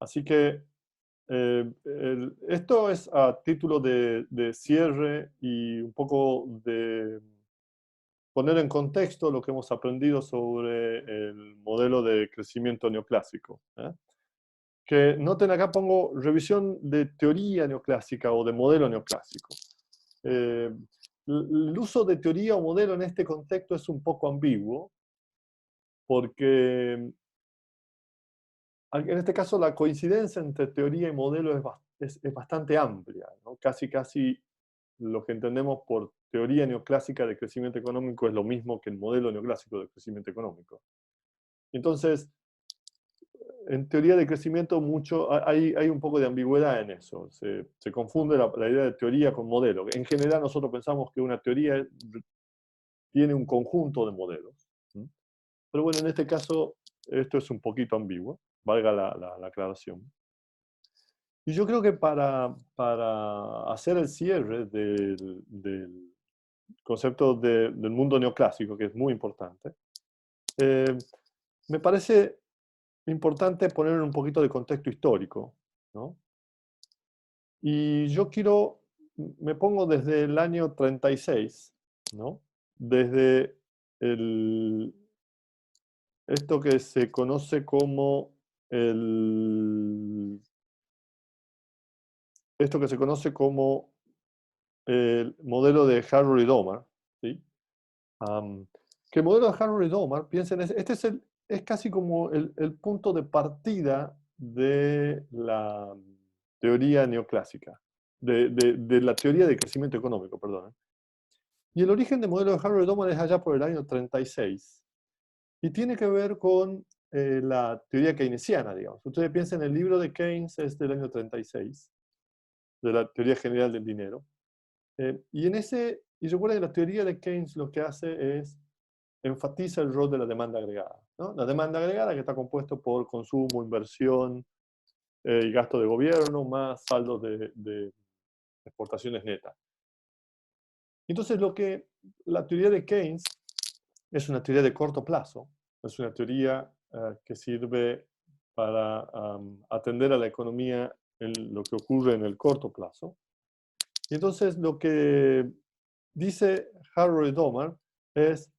Así que esto es a título de cierre y un poco de poner en contexto lo que hemos aprendido sobre el modelo de crecimiento neoclásico. Que noten acá pongo revisión de teoría neoclásica o de modelo neoclásico. Eh, el uso de teoría o modelo en este contexto es un poco ambiguo, porque en este caso la coincidencia entre teoría y modelo es bastante amplia, ¿no? Casi lo que entendemos por teoría neoclásica de crecimiento económico es lo mismo que el modelo neoclásico de crecimiento económico. Entonces, en teoría de crecimiento hay un poco de ambigüedad en eso. Se confunde la idea de teoría con modelo. En general nosotros pensamos que una teoría tiene un conjunto de modelos. ¿Sí? Pero bueno, en este caso esto es un poquito ambiguo, valga la aclaración. Y yo creo que para hacer el cierre del concepto del mundo neoclásico, que es muy importante, eh, me parece importante poner un poquito de contexto histórico, ¿no? Y yo me pongo desde el año 36, ¿no? Desde el, esto que se conoce como el, esto que se conoce como el modelo de Harrow y Domar, ¿sí? Am, que el modelo de Harrow y Domar, piensen, este es casi como el punto de partida de la teoría neoclásica, de la teoría de crecimiento económico, perdón. Y el origen del modelo de Harrow y Domar es allá por el año 36, y tiene que ver con la teoría keynesiana, digamos. Ustedes piensen, el libro de Keynes es del año 36, de la teoría general del dinero. Y recuerden que la teoría de Keynes lo que hace es enfatiza el rol de la demanda agregada, ¿no? La demanda agregada que está compuesto por consumo, inversión y gasto de gobierno, más saldos de exportaciones netas. Entonces, la teoría de Keynes es una teoría de corto plazo, es una teoría que sirve para atender a la economía en lo que ocurre en el corto plazo. Y entonces, lo que dice Harrow y Domar es,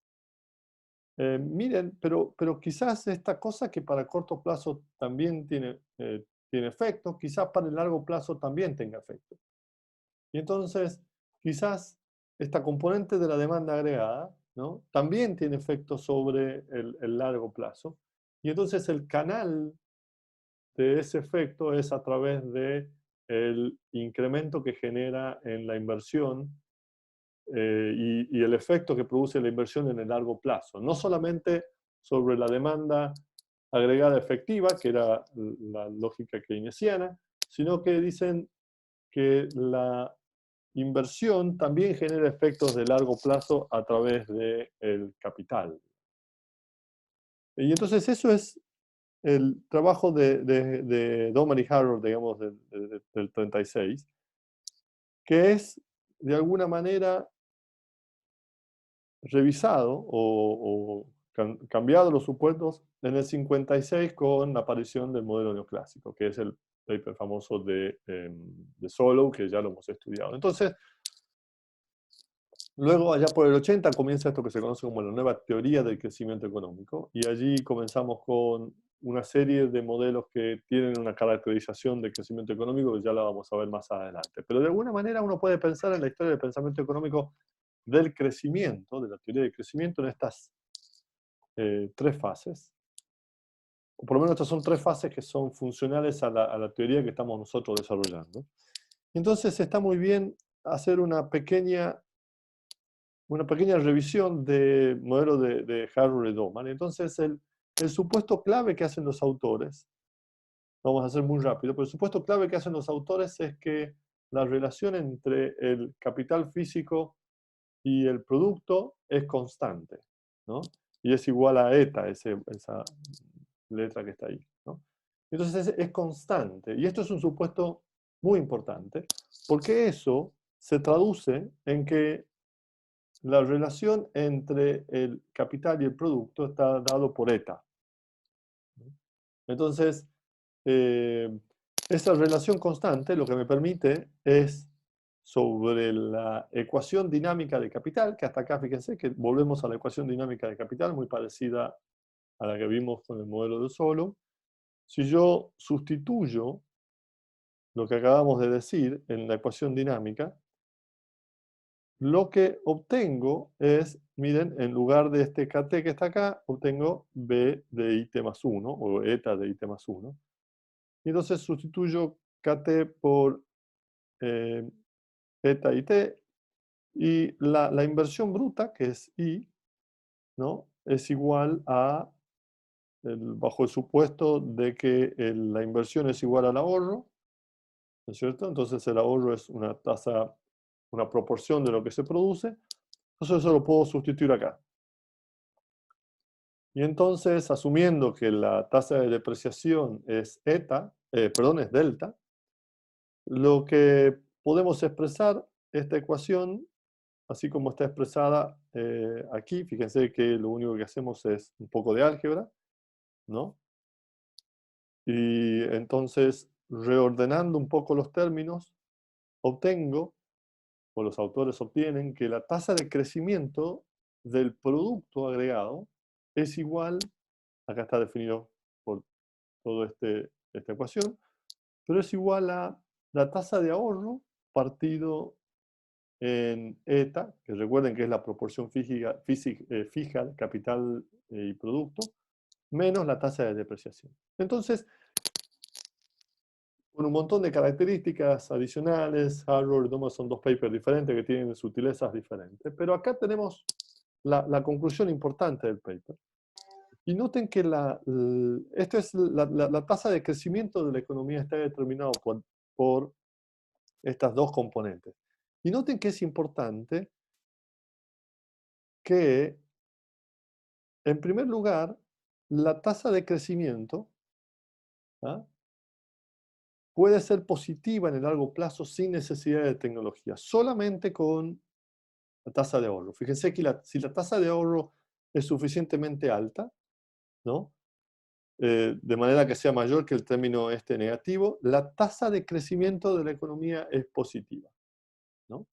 miren, pero quizás esta cosa que para corto plazo también tiene efecto, quizás para el largo plazo también tenga efecto. Y entonces, quizás esta componente de la demanda agregada, ¿no?, también tiene efecto sobre el largo plazo. Y entonces el canal de ese efecto es a través de el incremento que genera en la inversión y el efecto que produce la inversión en el largo plazo. No solamente sobre la demanda agregada efectiva, que era la lógica keynesiana, sino que dicen que la inversión también genera efectos de largo plazo a través del capital. Y entonces eso es el trabajo de Domar y Harrow, digamos, del 36, que es de alguna manera revisado o cambiado los supuestos en el 56 con la aparición del modelo neoclásico, que es el paper famoso de Solow, que ya lo hemos estudiado. Entonces, luego, allá por el 80, comienza esto que se conoce como la nueva teoría del crecimiento económico, y allí comenzamos con una serie de modelos que tienen una caracterización del crecimiento económico que ya la vamos a ver más adelante. Pero de alguna manera uno puede pensar en la historia del pensamiento económico del crecimiento, de la teoría del crecimiento, en estas tres fases. O por lo menos estas son tres fases que son funcionales a la teoría que estamos nosotros desarrollando. Entonces está muy bien hacer una pequeña revisión del modelo de Harrow y Domar. Entonces, el supuesto clave que hacen los autores, vamos a hacer muy rápido, pero el supuesto clave que hacen los autores es que la relación entre el capital físico y el producto es constante, ¿no? Y es igual a eta, esa letra que está ahí, ¿no? Entonces es constante. Y esto es un supuesto muy importante, porque eso se traduce en que la relación entre el capital y el producto está dado por eta. Entonces, esa relación constante lo que me permite es, sobre la ecuación dinámica de capital, que hasta acá fíjense que volvemos a la ecuación dinámica de capital, muy parecida a la que vimos con el modelo de Solow. Si yo sustituyo lo que acabamos de decir en la ecuación dinámica, lo que obtengo es, miren, en lugar de este kt que está acá, obtengo b de it más 1, o eta de it más 1. Y entonces sustituyo kt por eta y t, y la inversión bruta, que es i, ¿no? Es igual a, bajo el supuesto de que la inversión es igual al ahorro, ¿no es cierto? Entonces el ahorro es una tasa, una proporción de lo que se produce. Entonces eso lo puedo sustituir acá. Y entonces, asumiendo que la tasa de depreciación es eta, perdón, es delta, lo que podemos expresar esta ecuación, así como está expresada aquí, fíjense que lo único que hacemos es un poco de álgebra, ¿no? Y entonces, reordenando un poco los términos, obtengo, o los autores obtienen, que la tasa de crecimiento del producto agregado es igual, acá está definido por toda esta ecuación, pero es igual a la tasa de ahorro partido en eta, que recuerden que es la proporción fija de capital y producto, menos la tasa de depreciación. Entonces, con un montón de características adicionales, Harrow y Thomas son dos papers diferentes que tienen sutilezas diferentes, pero acá tenemos la conclusión importante del paper. Y noten que esto es la tasa de crecimiento de la economía está determinado por estas dos componentes. Y noten que es importante que, en primer lugar, la tasa de crecimiento, ¿ah?, puede ser positiva en el largo plazo sin necesidad de tecnología, solamente con la tasa de ahorro. Fíjense que si la tasa de ahorro es suficientemente alta, ¿no?, de manera que sea mayor que el término este negativo, la tasa de crecimiento de la economía es positiva, ¿no?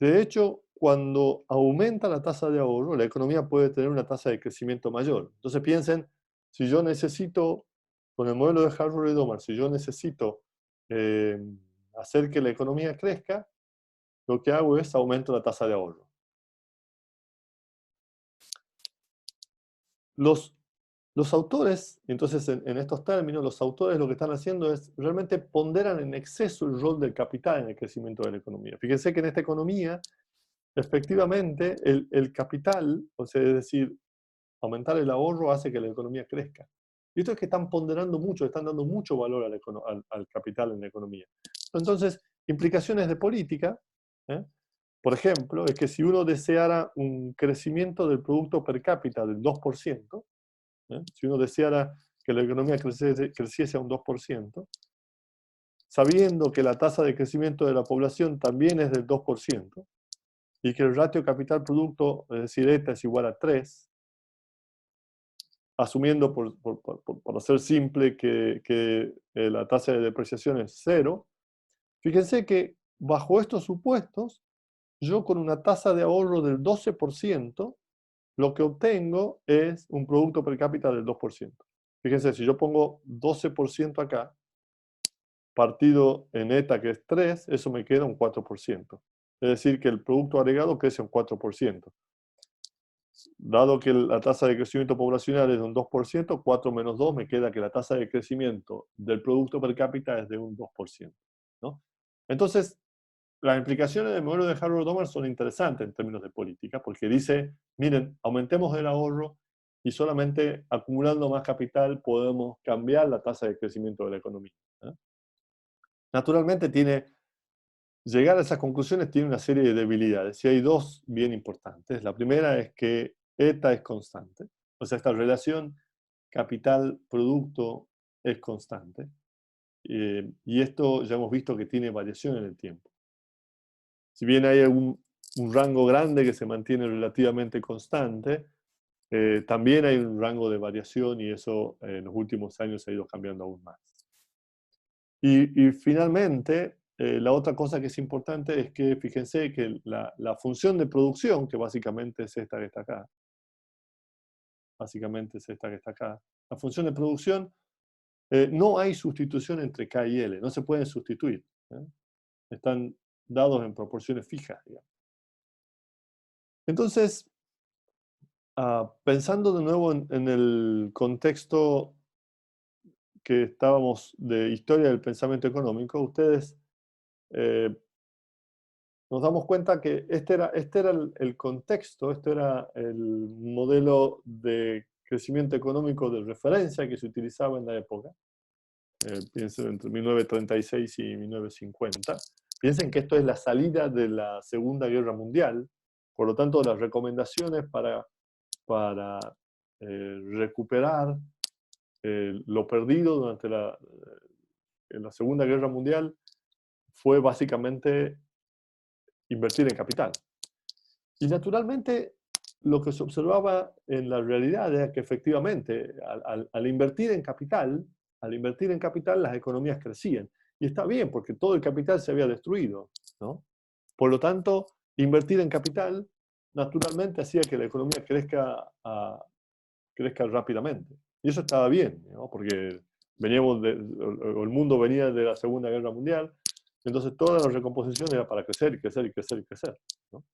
De hecho, cuando aumenta la tasa de ahorro, la economía puede tener una tasa de crecimiento mayor. Entonces piensen, si yo necesito, con el modelo de Harrow y Domar, si yo necesito eh, hacer que la economía crezca, lo que hago es aumento la tasa de ahorro. Los autores, entonces en estos términos, los autores lo que están haciendo es realmente ponderan en exceso el rol del capital en el crecimiento de la economía. Fíjense que en esta economía, efectivamente, el capital, o sea, es decir, aumentar el ahorro hace que la economía crezca. Y esto es que están ponderando mucho, están dando mucho valor al capital en la economía. Entonces, implicaciones de política, ¿eh?, por ejemplo, es que si uno deseara un crecimiento del producto per cápita del 2%, si uno deseara que la economía creciese a un 2%, sabiendo que la tasa de crecimiento de la población también es del 2%, y que el ratio capital-producto, es decir, ETA es igual a 3, asumiendo, por hacer simple, que la tasa de depreciación es 0, fíjense que bajo estos supuestos, yo con una tasa de ahorro del 12%, lo que obtengo es un producto per cápita del 2%. Fíjense, si yo pongo 12% acá, partido en ETA, que es 3, eso me queda un 4%. Es decir, que el producto agregado crece un 4%. Dado que la tasa de crecimiento poblacional es de un 2%, 4 menos 2 me queda que la tasa de crecimiento del producto per cápita es de un 2%, ¿no? Entonces, las implicaciones del modelo de Harrow Domar son interesantes en términos de política, porque dice, miren, aumentemos el ahorro y solamente acumulando más capital podemos cambiar la tasa de crecimiento de la economía, ¿eh? Naturalmente llegar a esas conclusiones tiene una serie de debilidades, y hay dos bien importantes. La primera es que ETA es constante, o sea, esta relación capital-producto es constante, y esto ya hemos visto que tiene variación en el tiempo. Si bien hay un rango grande que se mantiene relativamente constante, también hay un rango de variación y eso en los últimos años ha ido cambiando aún más. Y finalmente, la otra cosa que es importante es que, fíjense que la función de producción, que básicamente es esta que está acá, la función de producción, no hay sustitución entre K y L, no se pueden sustituir. ¿Eh? Están dados en proporciones fijas, digamos. Entonces, pensando de nuevo en el contexto que estábamos de historia del pensamiento económico, ustedes eh, nos damos cuenta que este era el contexto, este era el modelo de crecimiento económico de referencia que se utilizaba en la época. Piensen entre 1936 y 1950. Piensen que esto es la salida de la Segunda Guerra Mundial, por lo tanto las recomendaciones para recuperar lo perdido durante en la Segunda Guerra Mundial fue básicamente invertir en capital. Y naturalmente lo que se observaba en la realidad era que efectivamente al invertir en capital, las economías crecían. Y está bien, porque todo el capital se había destruido, ¿no? Por lo tanto, invertir en capital naturalmente hacía que la economía crezca rápidamente. Y eso estaba bien, ¿no? Porque el mundo venía de la Segunda Guerra Mundial, entonces toda la recomposición era para crecer y crecer y crecer y crecer, ¿no?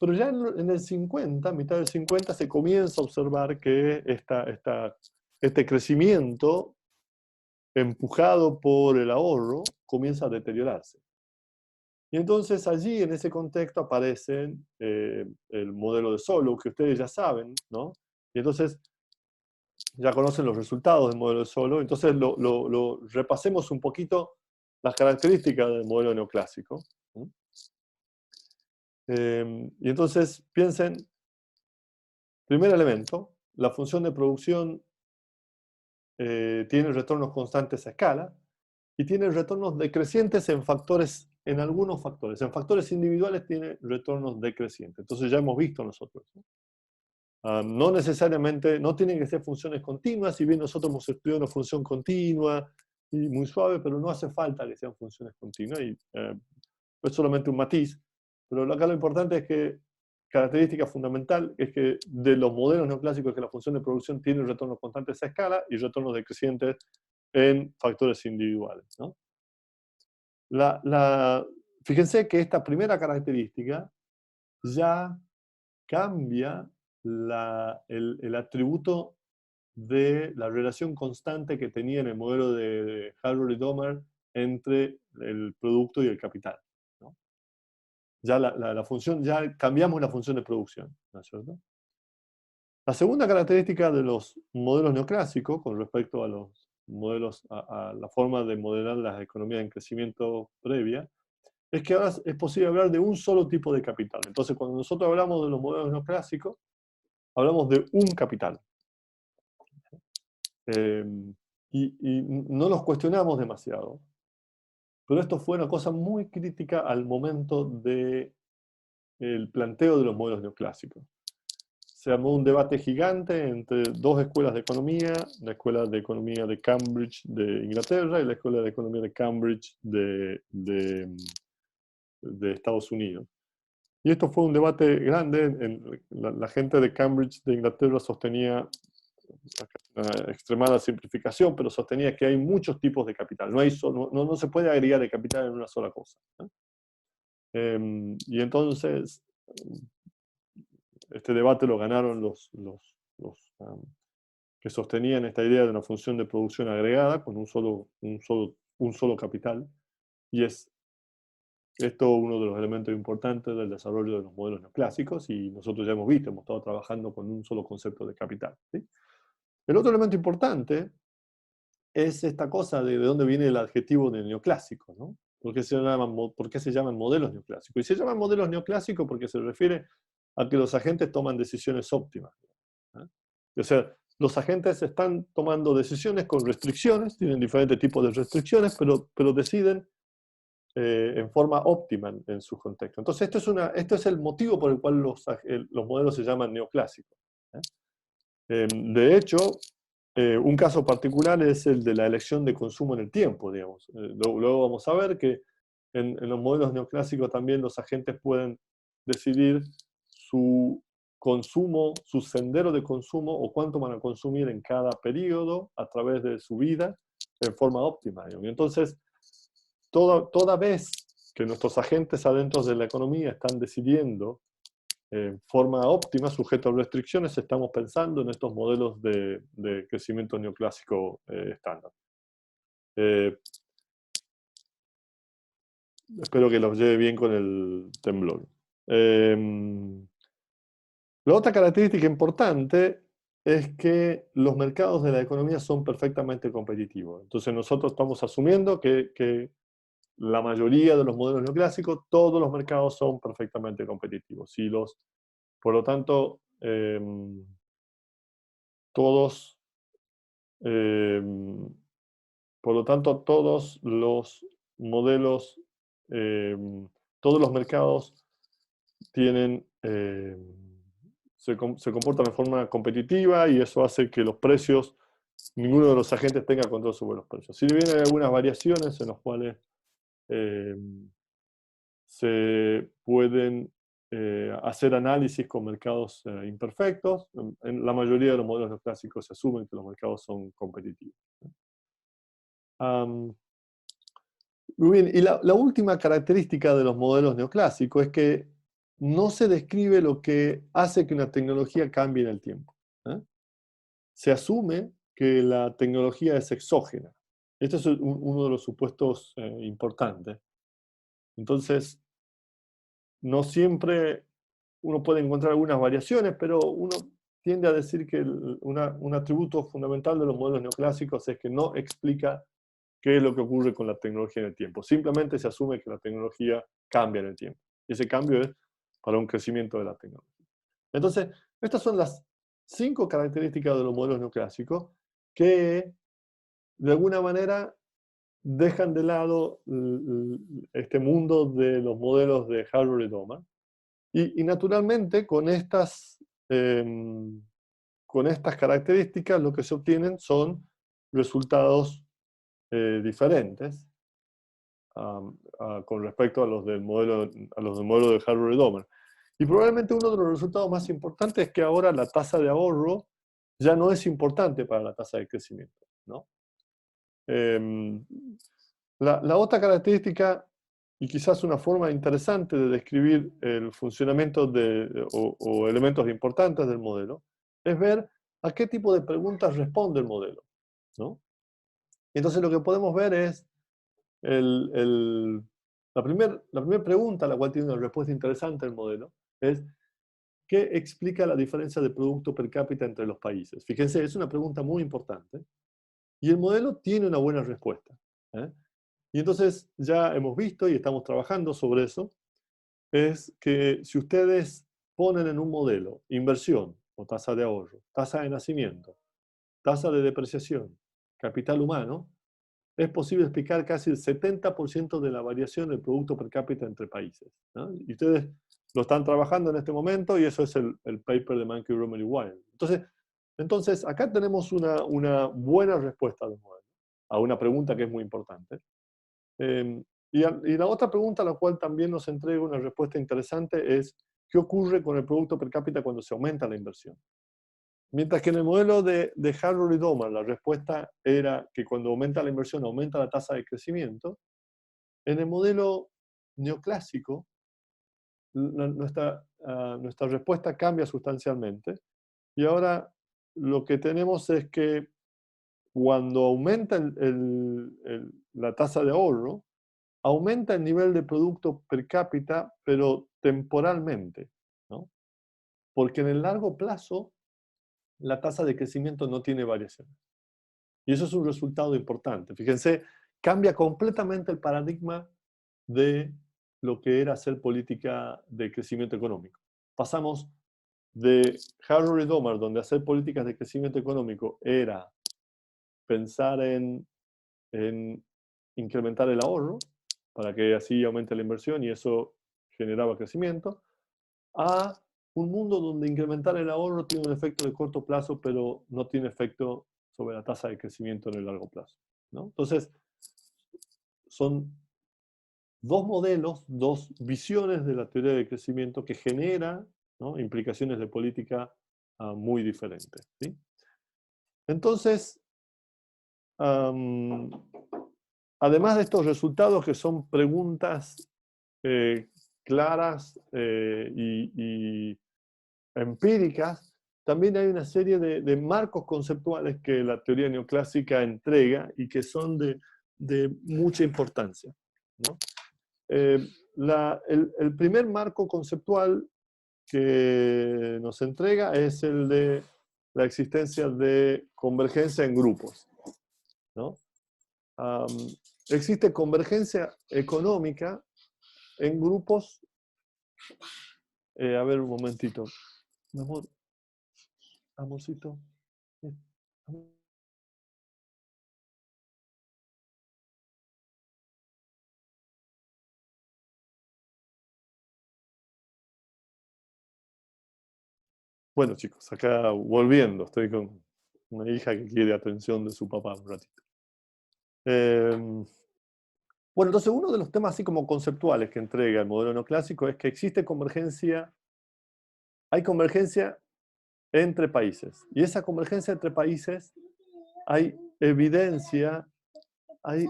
Pero ya en el 50, mitad del 50, se comienza a observar que este crecimiento empujado por el ahorro comienza a deteriorarse. Y entonces allí, en ese contexto, aparece el modelo de Solow, que ustedes ya saben, ¿no? Y entonces ya conocen los resultados del modelo de Solow, entonces repasemos un poquito las características del modelo neoclásico. ¿No? Y entonces piensen, primer elemento, la función de producción tiene retornos constantes a escala y tiene retornos decrecientes en algunos factores. En factores individuales tiene retornos decrecientes. Entonces ya hemos visto nosotros, ¿no? No necesariamente, no tienen que ser funciones continuas, si bien nosotros hemos estudiado una función continua y muy suave, pero no hace falta que sean funciones continuas y es solamente un matiz. Pero acá lo importante es que, característica fundamental, es que de los modelos neoclásicos que la función de producción tiene retornos constantes a escala y retornos decrecientes en factores individuales, ¿no? Fíjense que esta primera característica ya cambia el atributo de la relación constante que tenía en el modelo de Harvard y Domer entre el producto y el capital, ¿no? Ya la función, ya cambiamos la función de producción, ¿no es cierto? La segunda característica de los modelos neoclásicos con respecto a los modelos, a la forma de modelar las economías en crecimiento previa, es que ahora es posible hablar de un solo tipo de capital. Entonces, cuando nosotros hablamos de los modelos neoclásicos, hablamos de un capital. Eh, y no los cuestionamos demasiado. Pero esto fue una cosa muy crítica al momento del planteo de los modelos neoclásicos. Se armó un debate gigante entre dos escuelas de economía, la escuela de economía de Cambridge de Inglaterra y la escuela de economía de Cambridge de Estados Unidos. Y esto fue un debate grande. La gente de Cambridge de Inglaterra sostenía, una extremada simplificación, pero sostenía que hay muchos tipos de capital. No se puede agregar el capital en una sola cosa, ¿no? Y entonces, este debate lo ganaron los que sostenían esta idea de una función de producción agregada con un solo capital. Y es esto uno de los elementos importantes del desarrollo de los modelos neoclásicos, y nosotros ya hemos visto, hemos estado trabajando con un solo concepto de capital, ¿sí? El otro elemento importante es esta cosa de dónde viene el adjetivo de neoclásico, ¿no? ¿Por qué se llaman modelos neoclásicos? Y se llaman modelos neoclásicos porque se refiere a que los agentes toman decisiones óptimas, ¿eh? O sea, los agentes están tomando decisiones con restricciones, tienen diferentes tipos de restricciones, pero deciden en forma óptima en su contexto. Entonces, esto es el motivo por el cual los modelos se llaman neoclásicos, ¿eh? De hecho, un caso particular es el de la elección de consumo en el tiempo, digamos. Luego vamos a ver que en los modelos neoclásicos también los agentes pueden decidir su consumo, su sendero de consumo o cuánto van a consumir en cada periodo a través de su vida en forma óptima. Y entonces, toda vez que nuestros agentes adentro de la economía están decidiendo en forma óptima, sujeto a restricciones, estamos pensando en estos modelos de crecimiento neoclásico estándar. Espero que los lleve bien con el temblor. La otra característica importante es que los mercados de la economía son perfectamente competitivos. Entonces nosotros estamos asumiendo que la mayoría de los modelos neoclásicos, todos los mercados son perfectamente competitivos. Por lo tanto, todos, eh, todos los modelos, eh, todos los mercados tienen, se comportan de forma competitiva y eso hace que los precios, ninguno de los agentes tenga control sobre los precios. Si bien hay algunas variaciones en las cuales eh, se pueden hacer análisis con mercados imperfectos, en la mayoría de los modelos clásicos se asumen que los mercados son competitivos. Muy bien, y la última característica de los modelos neoclásicos es que no se describe lo que hace que una tecnología cambie en el tiempo. ¿Eh? Se asume que la tecnología es exógena. Este es uno de los supuestos importantes. Entonces, no siempre uno puede encontrar algunas variaciones, pero uno tiende a decir que un atributo fundamental de los modelos neoclásicos es que no explica qué es lo que ocurre con la tecnología en el tiempo. Simplemente se asume que la tecnología cambia en el tiempo. Y ese cambio es para un crecimiento de la tecnología. Entonces, estas son las 5 características de los modelos neoclásicos que, de alguna manera, dejan de lado este mundo de los modelos de Harvard y Doman. Y naturalmente, con estas características, lo que se obtienen son resultados diferentes con respecto a los del modelo de Harvard y Doman. Y probablemente uno de los resultados más importantes es que ahora la tasa de ahorro ya no es importante para la tasa de crecimiento, ¿no? La otra característica, y quizás una forma interesante de describir el funcionamiento o elementos importantes del modelo, es ver a qué tipo de preguntas responde el modelo, ¿no? Entonces lo que podemos ver es la primera pregunta, a la cual tiene una respuesta interesante el modelo, es ¿qué explica la diferencia de producto per cápita entre los países? Fíjense, es una pregunta muy importante y el modelo tiene una buena respuesta. ¿Eh? Y entonces ya hemos visto y estamos trabajando sobre eso, es que si ustedes ponen en un modelo inversión o tasa de ahorro, tasa de nacimiento, tasa de depreciación, capital humano, es posible explicar casi el 70% de la variación del producto per cápita entre países, ¿no? Y ustedes lo están trabajando en este momento y eso es el paper de Mankey, Romer y Wild. Entonces, acá tenemos una buena respuesta del modelo a una pregunta que es muy importante. Y la otra pregunta a la cual también nos entrega una respuesta interesante es ¿qué ocurre con el producto per cápita cuando se aumenta la inversión? Mientras que en el modelo de Harvard y Doman la respuesta era que cuando aumenta la inversión aumenta la tasa de crecimiento, en el modelo neoclásico nuestra respuesta cambia sustancialmente y ahora lo que tenemos es que cuando aumenta la tasa de ahorro, aumenta el nivel de producto per cápita, pero temporalmente, ¿no? Porque en el largo plazo la tasa de crecimiento no tiene variaciones. Y eso es un resultado importante. Fíjense, cambia completamente el paradigma de lo que era hacer política de crecimiento económico. Pasamos de Harvard y Domar, donde hacer políticas de crecimiento económico era pensar en incrementar el ahorro para que así aumente la inversión y eso generaba crecimiento, a un mundo donde incrementar el ahorro tiene un efecto de corto plazo, pero no tiene efecto sobre la tasa de crecimiento en el largo plazo, ¿no? Entonces, son dos modelos, dos visiones de la teoría del crecimiento que generan, ¿no?, implicaciones de política muy diferentes, ¿sí? Entonces, um, además de estos resultados que son preguntas claras y empíricas, también hay una serie de marcos conceptuales que la teoría neoclásica entrega y que son de mucha importancia, ¿no? El primer marco conceptual que nos entrega es el de la existencia de convergencia en grupos, ¿no? Um, existe convergencia económica en grupos. A ver un momentito. Mi amor, amorcito. Bueno, chicos, acá volviendo, estoy con una hija que quiere atención de su papá un ratito. Bueno, entonces uno de los temas así como conceptuales que entrega el modelo neoclásico es que existe convergencia, hay convergencia entre países. Y esa convergencia entre países hay evidencia, hay,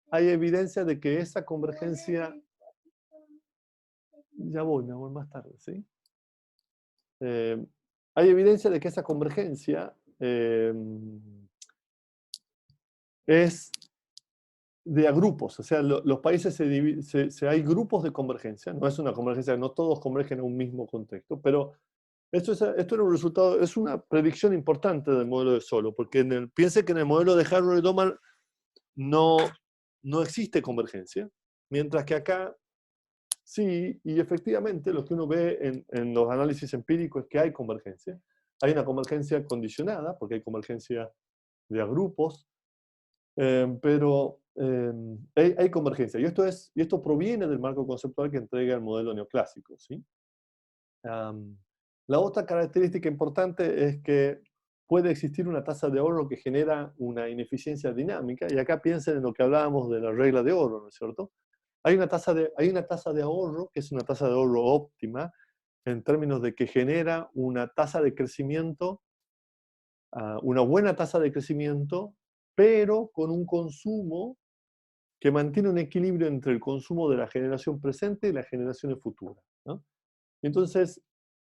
hay evidencia de que esa convergencia, ya voy, mi amor, más tarde, ¿sí? Hay evidencia de que esa convergencia es de a grupos, o sea, los países hay grupos de convergencia, no es una convergencia, no todos convergen en un mismo contexto, pero esto era un resultado, es una predicción importante del modelo de Solow, porque piense que en el modelo de Harrow y Doman no, no existe convergencia, mientras que acá sí, y efectivamente lo que uno ve en los análisis empíricos es que hay convergencia. Hay una convergencia condicionada, porque hay convergencia de a grupos, pero hay convergencia. Y esto proviene del marco conceptual que entrega el modelo neoclásico, ¿sí? La otra característica importante es que puede existir una tasa de ahorro que genera una ineficiencia dinámica, y acá piensen en lo que hablábamos de la regla de oro, ¿no es cierto? Hay una tasa de ahorro que es una tasa de ahorro óptima en términos de que genera una tasa de crecimiento, una buena tasa de crecimiento, pero con un consumo que mantiene un equilibrio entre el consumo de la generación presente y las generaciones futuras, ¿no? Entonces,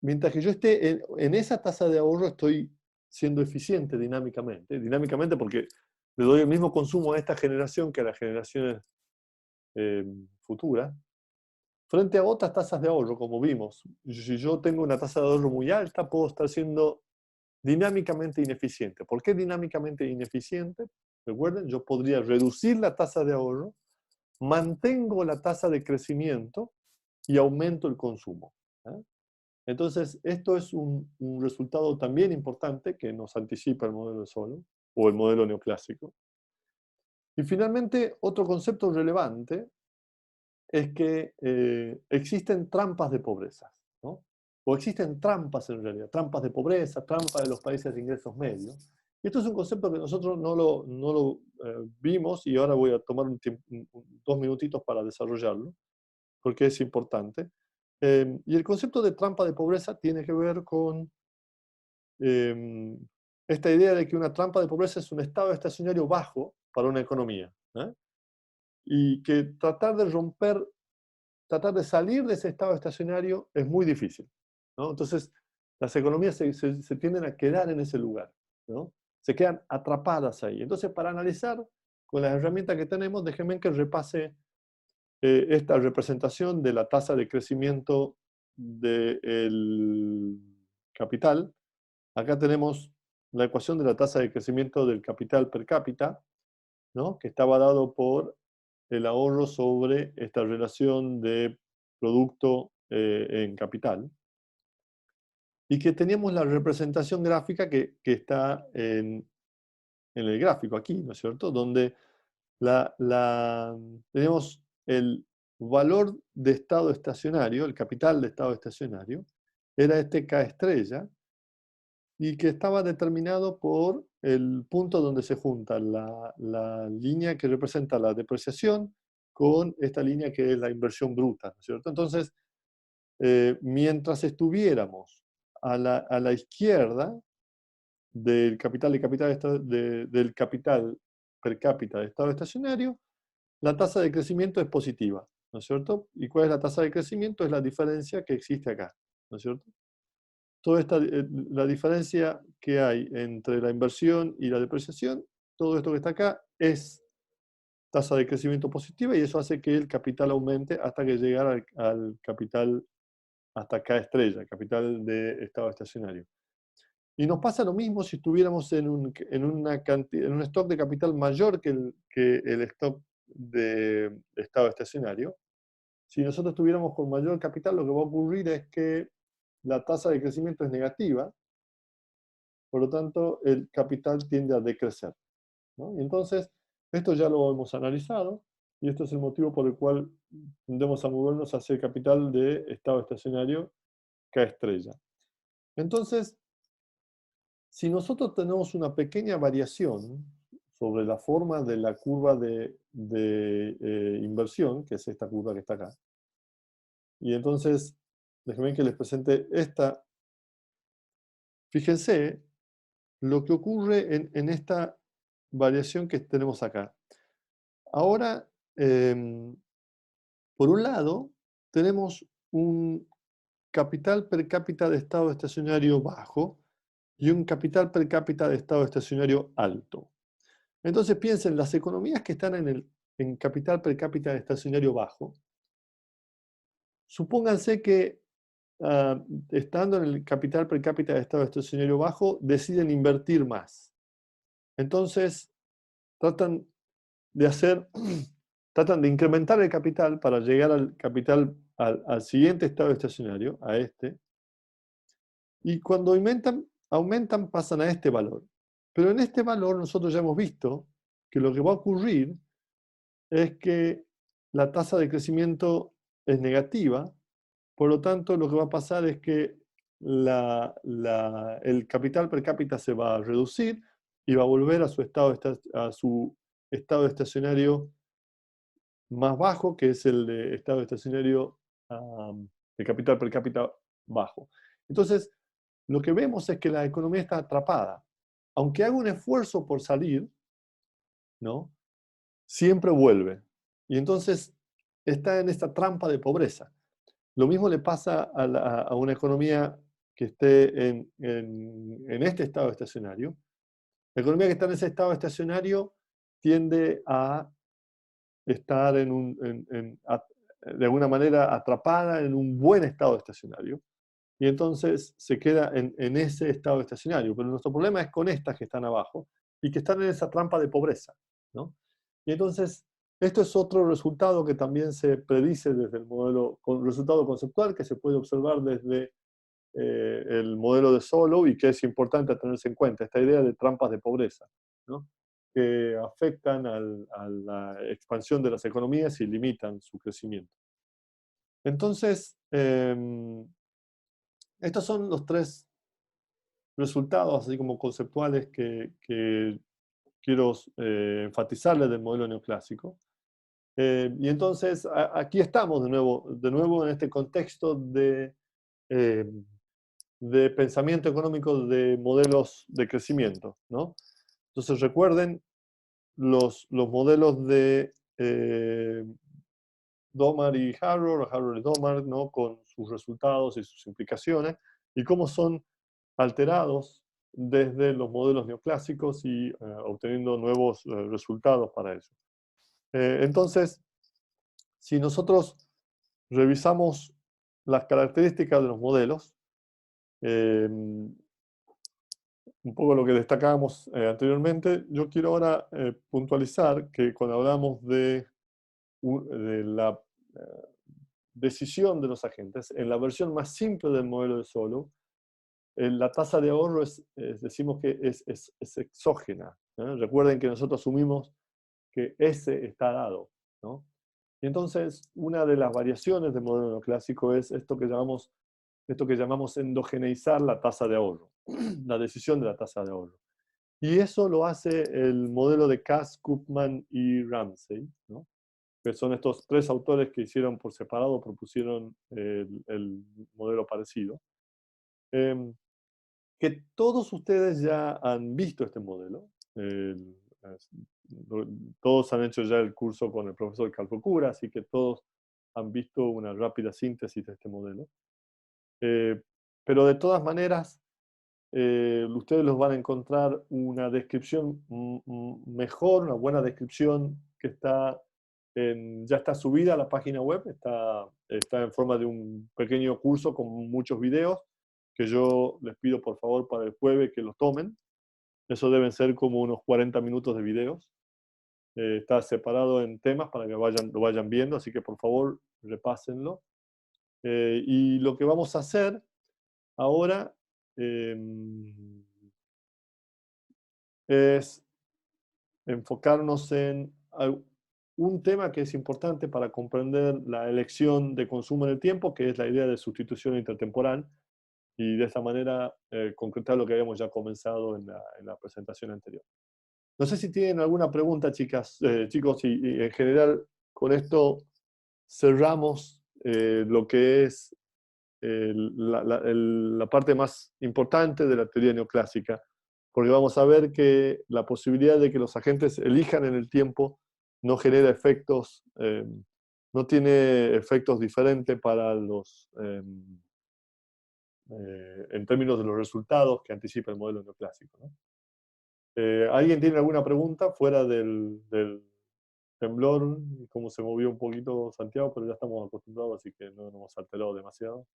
mientras que yo esté en esa tasa de ahorro, estoy siendo eficiente dinámicamente porque le doy el mismo consumo a esta generación que a las generaciones futuras, frente a otras tasas de ahorro, como vimos. Si yo tengo una tasa de ahorro muy alta, puedo estar siendo dinámicamente ineficiente. ¿Por qué dinámicamente ineficiente? Recuerden, yo podría reducir la tasa de ahorro, mantengo la tasa de crecimiento y aumento el consumo, ¿eh? Entonces, esto es un resultado también importante que nos anticipa el modelo de Solow o el modelo neoclásico. Y finalmente, otro concepto relevante es que existen trampas de pobreza, ¿no? O existen trampas en realidad, trampas de pobreza, trampas de los países de ingresos medios. Y esto es un concepto que nosotros no lo vimos, y ahora voy a tomar 2 minutitos para desarrollarlo, porque es importante. Y el concepto de trampa de pobreza tiene que ver con esta idea de que una trampa de pobreza es un estado estacionario bajo para una economía, ¿eh? Y que tratar de salir de ese estado estacionario es muy difícil, ¿no? Entonces, las economías se tienden a quedar en ese lugar, ¿no? Se quedan atrapadas ahí. Entonces, para analizar con las herramientas que tenemos, déjenme que repase esta representación de la tasa de crecimiento del capital. Acá tenemos la ecuación de la tasa de crecimiento del capital per cápita, ¿no?, que estaba dado por el ahorro sobre esta relación de producto en capital, y que teníamos la representación gráfica que está en el gráfico aquí, ¿no es cierto?, donde tenemos el valor de estado estacionario, el capital de estado estacionario, era este K estrella, y que estaba determinado por el punto donde se junta la línea que representa la depreciación con esta línea que es la inversión bruta, ¿no es cierto? Entonces, mientras estuviéramos a la izquierda del capital, del capital per cápita de estado estacionario, la tasa de crecimiento es positiva, ¿no es cierto? ¿Y cuál es la tasa de crecimiento? Es la diferencia que existe acá, ¿no es cierto? La diferencia que hay entre la inversión y la depreciación, todo esto que está acá es tasa de crecimiento positiva y eso hace que el capital aumente hasta que llegara al capital, hasta K estrella, capital de estado estacionario. Y nos pasa lo mismo si estuviéramos en un stock de capital mayor que el stock de estado estacionario. Si nosotros tuviéramos con mayor capital, lo que va a ocurrir es que la tasa de crecimiento es negativa, por lo tanto, el capital tiende a decrecer, ¿no? Y entonces, esto ya lo hemos analizado, y esto es el motivo por el cual tendemos a movernos hacia el capital de estado estacionario K estrella. Entonces, si nosotros tenemos una pequeña variación sobre la forma de la curva de inversión, que es esta curva que está acá, y entonces, déjenme que les presente esta. Fíjense lo que ocurre en esta variación que tenemos acá. Ahora, por un lado, tenemos un capital per cápita de estado estacionario bajo y un capital per cápita de estado estacionario alto. Entonces piensen, las economías que están en capital per cápita de estacionario bajo, supónganse que estando en el capital per cápita de estado estacionario bajo, deciden invertir más. Entonces, tratan de hacer, tratan de incrementar el capital para llegar al capital, al siguiente estado estacionario, a este, y cuando aumentan, pasan a este valor. Pero en este valor nosotros ya hemos visto que lo que va a ocurrir es que la tasa de crecimiento es negativa, por lo tanto lo que va a pasar es que el capital per cápita se va a reducir y va a volver a su estado estacionario más bajo, que es el de estado estacionario de capital per cápita bajo. Entonces, lo que vemos es que la economía está atrapada. Aunque haga un esfuerzo por salir, ¿no? Siempre vuelve. Y entonces está en esta trampa de pobreza. Lo mismo le pasa a una economía que esté en este estado estacionario. La economía que está en ese estado estacionario tiende a estar de alguna manera atrapada en un buen estado estacionario y entonces se queda en ese estado estacionario. Pero nuestro problema es con estas que están abajo y que están en esa trampa de pobreza, ¿no? Y entonces, esto es otro resultado que también se predice desde el modelo, resultado conceptual que se puede observar desde el modelo de Solow y que es importante tenerse en cuenta, esta idea de trampas de pobreza, ¿no? Que afectan a la expansión de las economías y limitan su crecimiento. Entonces, estos son los tres resultados, así como conceptuales, que quiero enfatizarles del modelo neoclásico. Y entonces, aquí estamos de nuevo en este contexto eh, de pensamiento económico de modelos de crecimiento, ¿no? Entonces, recuerden los modelos de Domar y Harrod y Domar, ¿no? Con sus resultados y sus implicaciones, y cómo son alterados desde los modelos neoclásicos y obteniendo nuevos resultados para eso. Entonces, si nosotros revisamos las características de los modelos, un poco lo que destacábamos anteriormente, yo quiero ahora puntualizar que cuando hablamos de la decisión de los agentes, en la versión más simple del modelo de Solow, la tasa de ahorro decimos que es exógena, ¿no? Recuerden que nosotros asumimos que S está dado, ¿no? Y entonces, una de las variaciones del modelo neoclásico es esto que llamamos esto que llamamos endogeneizar la tasa de ahorro, la decisión de la tasa de ahorro. Y eso lo hace el modelo de Cass, Koopman y Ramsey, ¿no? Que son estos tres autores que hicieron por separado, propusieron el modelo parecido. Em, que todos ustedes ya han visto este modelo. Todos han hecho ya el curso con el profesor Calfocura, así que todos han visto una rápida síntesis de este modelo. Pero de todas maneras, ustedes los van a encontrar una descripción mejor, una buena descripción que ya está subida a la página web, está en forma de un pequeño curso con muchos videos que yo les pido por favor para el jueves que los tomen. Eso deben ser como unos 40 minutos de videos. Está separado en temas para que lo vayan viendo, así que por favor repásenlo. Y lo que vamos a hacer ahora es enfocarnos en un tema que es importante para comprender la elección de consumo en el tiempo, que es la idea de sustitución intertemporal, y de esta manera concretar lo que habíamos ya comenzado en la presentación anterior. No sé si tienen alguna pregunta, chicos, y en general con esto cerramos lo que es la parte más importante de la teoría neoclásica, porque vamos a ver que la posibilidad de que los agentes elijan en el tiempo no genera efectos, no tiene efectos diferentes para en términos de los resultados que anticipa el modelo neoclásico, ¿no? ¿Alguien tiene alguna pregunta fuera del temblor? Como se movió un poquito Santiago, pero ya estamos acostumbrados, así que no nos hemos alterado demasiado.